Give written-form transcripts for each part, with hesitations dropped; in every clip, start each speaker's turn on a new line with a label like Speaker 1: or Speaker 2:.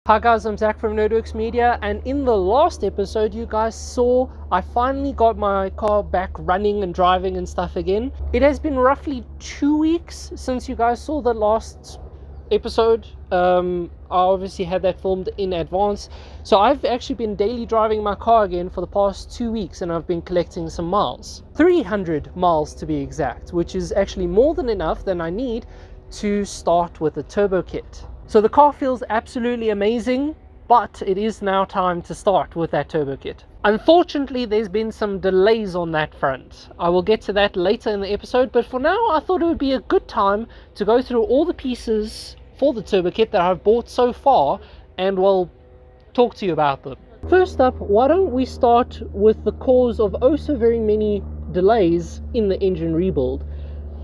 Speaker 1: Hi guys, I'm Zach from Nerdworks Media, and in the last episode you guys saw I finally got my car back running and driving and stuff again. It has been roughly 2 weeks since you guys saw the last episode. I obviously had that filmed in advance, so I've actually been daily driving my car again for the past 2 weeks, and I've been collecting some miles, 300 miles to be exact, which is actually more than enough than I need to start with the turbo kit. So the car feels absolutely amazing, but it is now time to start with that turbo kit. Unfortunately, there's been some delays on that front. I will get to that later in the episode, but for now I thought it would be a good time to go through all the pieces for the turbo kit that I've bought so far, and we'll talk to you about them. First up, why don't we start with the cause of oh so very many delays in the engine rebuild: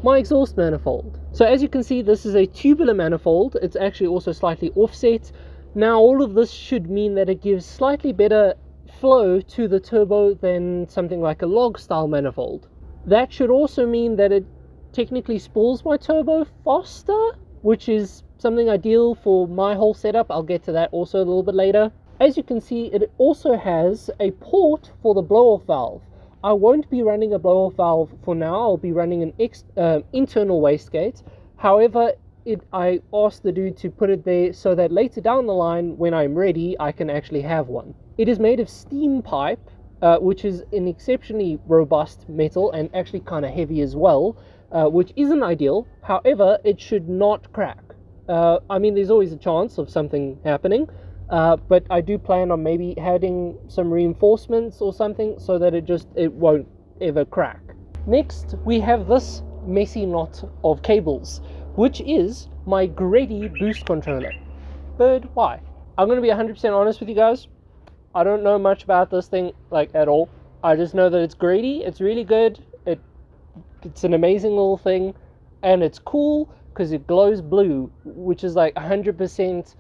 Speaker 1: my exhaust manifold. So as you can see, this is a tubular manifold. It's actually also slightly offset. Now all of this should mean that it gives slightly better flow to the turbo than something like a log style manifold. That should also mean that it technically spools my turbo faster, which is something ideal for my whole setup. I'll get to that also a little bit later. As you can see, it also has a port for the blow-off valve. I won't be running a blow-off valve for now. I'll be running an internal wastegate. However, I asked the dude to put it there so that later down the line, when I'm ready, I can actually have one. It is made of steam pipe, which is an exceptionally robust metal and actually kind of heavy as well, which isn't ideal. However, it should not crack. I mean, there's always a chance of something happening. But I do plan on maybe adding some reinforcements or something so that it won't ever crack. Next, we have this messy knot of cables, which is my Grady boost controller. But why? I'm going to be 100% honest with you guys. I don't know much about this thing at all. I just know that it's Grady. It's really good. It's an amazing little thing, and it's cool because it glows blue, which is like 100%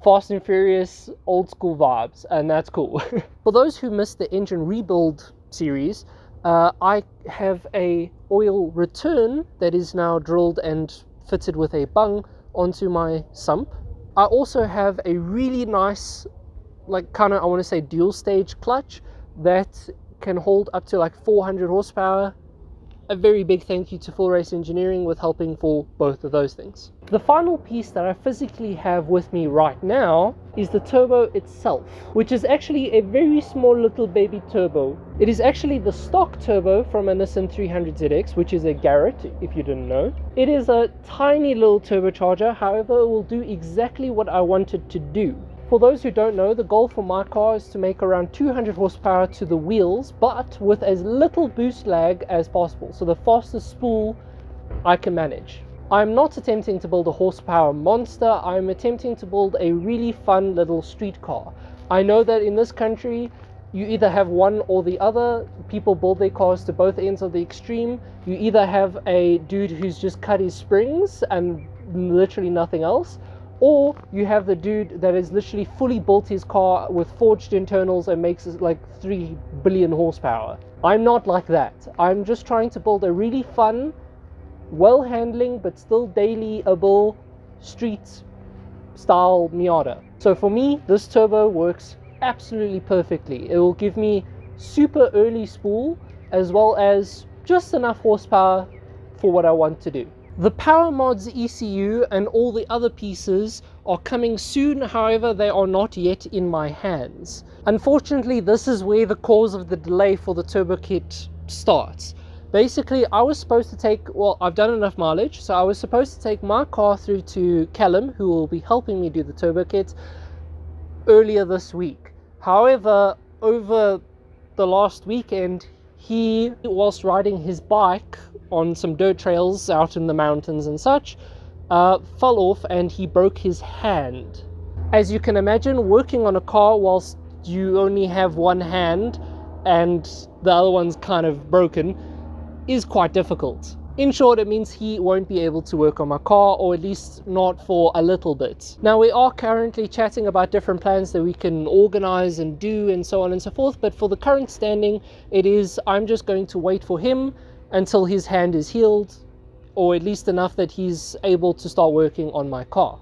Speaker 1: Fast and Furious old school vibes, and that's cool. For those who missed the engine rebuild series, I have a oil return that is now drilled and fitted with a bung onto my sump. I also have a really nice, I want to say dual stage clutch that can hold up to 400 horsepower. A very big thank you to Full Race Engineering with helping for both of those things. The final piece that I physically have with me right now is the turbo itself, which is actually a very small little baby turbo. It is actually the stock turbo from a Nissan 300ZX, which is a Garrett, if you didn't know. It is a tiny little turbocharger, however it will do exactly what I wanted to do. For those who don't know, the goal for my car is to make around 200 horsepower to the wheels, but with as little boost lag as possible, so the fastest spool I can manage. I'm not attempting to build a horsepower monster. I'm attempting to build a really fun little street car. I know that in this country, you either have one or the other. People build their cars to both ends of the extreme. You either have a dude who's just cut his springs and literally nothing else, or you have the dude that has literally fully built his car with forged internals and makes it 3 billion horsepower. I'm not like that. I'm just trying to build a really fun, well-handling, but still daily-able street style Miata. So for me, this turbo works absolutely perfectly. It will give me super early spool as well as just enough horsepower for what I want to do. The Power Mods ECU and all the other pieces are coming soon, however they are not yet in my hands. Unfortunately, this is where the cause of the delay for the turbo kit starts. Basically, I was supposed to take, I've done enough mileage, so I was supposed to take my car through to Callum, who will be helping me do the turbo kit, earlier this week. However, over the last weekend, he, whilst riding his bike on some dirt trails out in the mountains and such, fell off and he broke his hand. As you can imagine, working on a car whilst you only have one hand and the other one's kind of broken is quite difficult. In short, it means he won't be able to work on my car, or at least not for a little bit. Now, we are currently chatting about different plans that we can organize and do and so on and so forth, but for the current standing, I'm just going to wait for him until his hand is healed, or at least enough that he's able to start working on my car.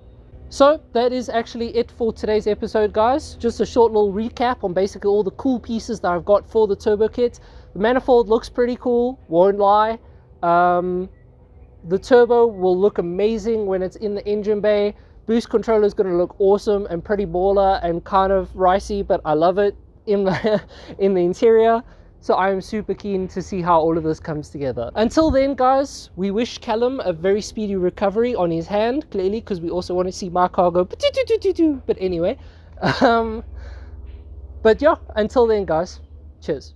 Speaker 1: So that is actually it for today's episode, guys. Just a short little recap on basically all the cool pieces that I've got for the turbo kit. The manifold looks pretty cool, won't lie. The turbo will look amazing when it's in the engine bay. Boost controller is going to look awesome and pretty baller and kind of ricey, but I love it in the in the interior. So I'm super keen to see how all of this comes together. Until then, guys, we wish Callum a very speedy recovery on his hand, clearly, because we also want to see my car go. But anyway, but yeah, until then, guys, cheers.